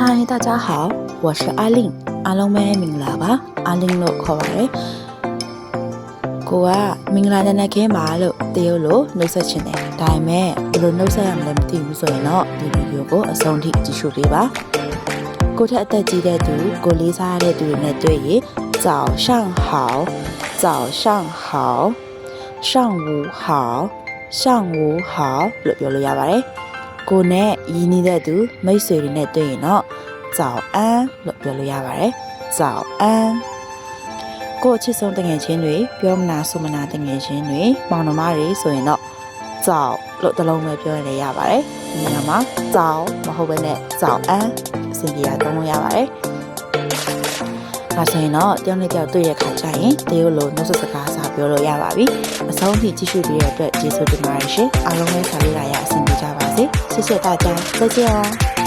嗨，大家好，我是阿令，阿龙妹明啦吧？阿令လို့ခေါ်ပါတယ်။ကိုကမင်္ဂလာတဲ့နေ့ခင်းပါလို့တရုတ်လို့နှုတ်ဆက်ချင်တယ်။ဒါပေမဲ့ဘယ်လိုနှုတ်ဆက်ရမလဲမသိဘူးဆိုရင်တော့ဒီဗီဒီယိုကိုအဆုံးထိကြည့်ရှုပေးပါ။ကိုထက်အသက်ကြီးတဲ့သူကိုလေးစားတဲ့သူတွေနဲ့တွေ့ရင်早上好早上好上午好上午好လို့ပြောလို့ရပါတယ်။ကိုနဲ့ရင်းနှီးတဲ့သူမိတ်ဆွေတွေနဲ့တွေ့ရင်တော့早安လို့ပြောလို့ရပါတယ်早安ကိုချစ်ဆုံးတငယ်ချင်းတွေပြောမနာဆိုမနာတငယ်ချင်းတွေမောင်နှမတွေဆိုရင်တော့早လို့တစ်လုံးပဲပြောရင်လည်းရပါတယ်ဒီနေရာမှာ早မဟုတ်ဘဲနဲ့早安အစဉ်ပြေသုံးလို့ရပါတယ်ဒါဆိုရင်တော့တယောက်နဲ့တယောက်တွေ့ရခါကျရင်တရုတ်လိုနှုတ်ဆက်စကားစာပြောလို့ရပါပြီအဆုံးထိကြည့်ရှုပြီးတဲ့အတွက်ကျေးဇူးတင်ပါတယ်ရှင်အားလုံးပဲစာရေးလာရအဆင်ပြေကြပါစေ谢谢大家再见哦